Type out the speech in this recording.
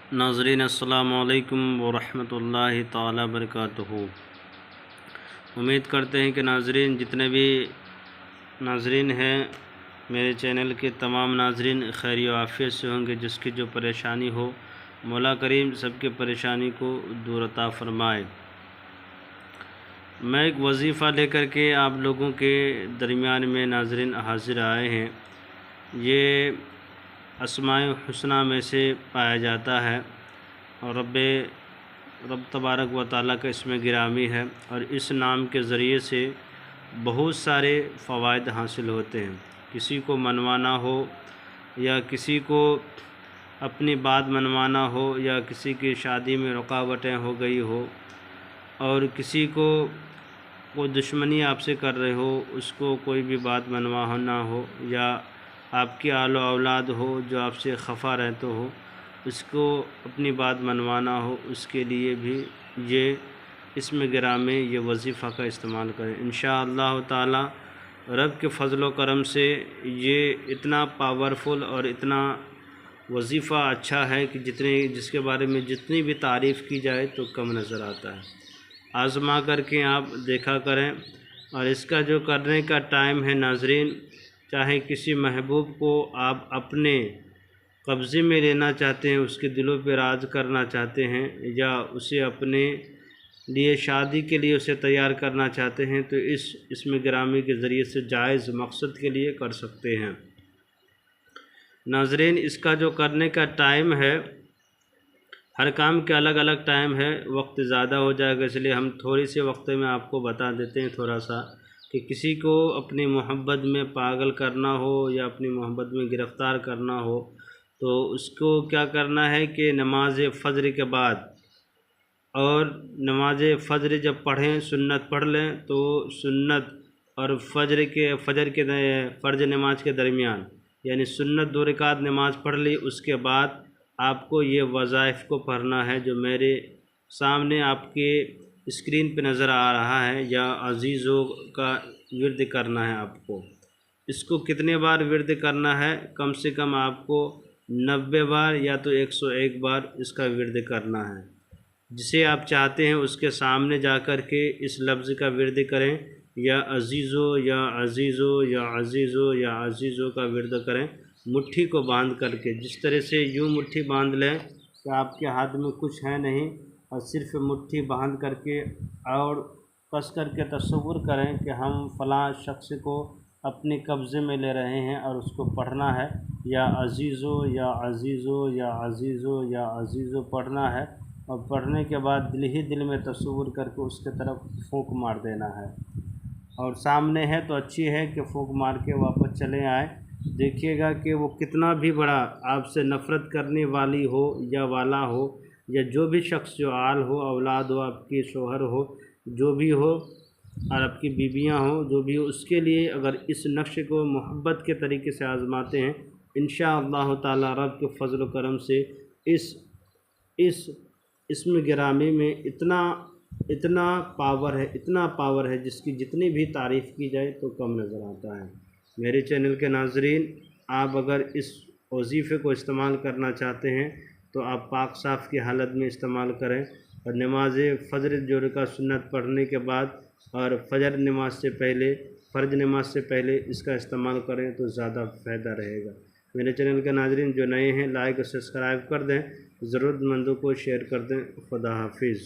नाज़रीन अस्सलामु अलैकुम वरहमतुल्लाहि ताला बरकातुहू। उम्मीद करते हैं कि नाज़रीन जितने भी नाज़रीन हैं मेरे चैनल के तमाम नाज़रीन खैर आफ़ियत से होंगे। जिसकी जो परेशानी हो मौला करीम सबके परेशानी को दूर अता फ़रमाए। मैं एक वजीफ़ा लेकर के आप लोगों के दरमियान में नाज़रीन हाज़िर आए हैं। ये अस्माए हुस्ना में से पाया जाता है और रब तबारक व ताला का इसमें गिरामी है और इस नाम के ज़रिए से बहुत सारे फ़वाइद हासिल होते हैं। किसी को मनवाना हो या किसी को अपनी बात मनवाना हो या किसी की शादी में रुकावटें हो गई हो और किसी को कोई दुश्मनी आपसे कर रहे हो उसको कोई भी बात मनवाना हो या आपकी आलो औलाद हो जो आपसे खफ़ा रहते हो उसको अपनी बात मनवाना हो, उसके लिए भी ये इसमें गिरामे ये वजीफ़ा का इस्तेमाल करें। इंशाअल्लाह ताला रब के फ़ज़ल व करम से ये इतना पावरफुल और इतना वजीफ़ा अच्छा है कि जिसके बारे में जितनी भी तारीफ़ की जाए तो कम नज़र आता है। आज़मा करके आप देखा करें। और इसका जो करने का टाइम है नाज़रीन, चाहे किसी महबूब को आप अपने कब्ज़े में लेना चाहते हैं, उसके दिलों पे राज करना चाहते हैं या उसे अपने लिए शादी के लिए उसे तैयार करना चाहते हैं तो इसमें गिरामी के ज़रिए से जायज़ मकसद के लिए कर सकते हैं। नाज़रीन इसका जो करने का टाइम है, हर काम के अलग अलग टाइम है, वक्त ज़्यादा हो जाएगा इसलिए हम थोड़ी से वक्त में आपको बता देते हैं थोड़ा सा कि किसी को अपनी मोहब्बत में पागल करना हो या अपनी मोहब्बत में गिरफ़्तार करना हो तो उसको क्या करना है कि नमाज फ़ज्र के बाद और नमाज फ़ज्र जब पढ़ें सुन्नत पढ़ लें तो सुन्नत और फ़ज्र फ़र्ज नमाज के दरमियान यानी सुन्नत 2 रकात नमाज पढ़ ली। उसके बाद आपको ये वज़ाइफ़ को पढ़ना है जो मेरे सामने आपके स्क्रीन पे नज़र आ रहा है। या अज़ीज़ों का विर्द करना है आपको। इसको कितने बार विर्द करना है? कम से कम आपको 90 बार या तो 101 बार इसका विर्द करना है। जिसे आप चाहते हैं उसके सामने जा कर के इस लफ्ज़ का विर्द करें, या अज़ीज़ो या अज़ीज़ो या अज़ीज़ो या अज़ीज़ो का विर्द करें। मुट्ठी को बांध करके, जिस तरह से यूँ मुट्ठी बांध लें कि आपके हाथ में कुछ है नहीं और सिर्फ मुट्ठी बांध करके और कस करके तसव्वुर करें कि हम फ़लाँ शख्स को अपने कब्ज़े में ले रहे हैं और उसको पढ़ना है। या अज़ीज़ो या अज़ीज़ो या अज़ीज़ो या अज़ीज़ो पढ़ना है और पढ़ने के बाद दिल ही दिल में तसव्वुर करके उसके तरफ फूंक मार देना है। और सामने है तो अच्छी है कि फूंक मार के वापस चले आए। देखिएगा कि वो कितना भी बड़ा आपसे नफ़रत करने वाली हो या वाला हो या जो भी शख्स जो आल हो, औलाद हो, आपकी शोहर हो, जो भी हो और आपकी बीवियां हो, जो भी हो, उसके लिए अगर इस नक्श को मोहब्बत के तरीके से आज़माते हैं इंशाअल्लाह ताला रब के फ़ज़ल व करम से इसमें गिरामी में इतना पावर है जिसकी जितनी भी तारीफ़ की जाए तो कम नज़र आता है। मेरे चैनल के नाज़रीन, आप अगर इस वजीफ़े को इस्तेमाल करना चाहते हैं तो आप पाक साफ़ की हालत में इस्तेमाल करें और नमाज फ़ज्र जो रकात सुन्नत पढ़ने के बाद और फ़जर नमाज से पहले, फ़र्ज नमाज से पहले इसका इस्तेमाल करें तो ज़्यादा फ़ायदा रहेगा। मेरे चैनल के नाज़रीन जो नए हैं लाइक और सब्सक्राइब कर दें, ज़रूरतमंदों को शेयर कर दें। खुदा हाफिज़।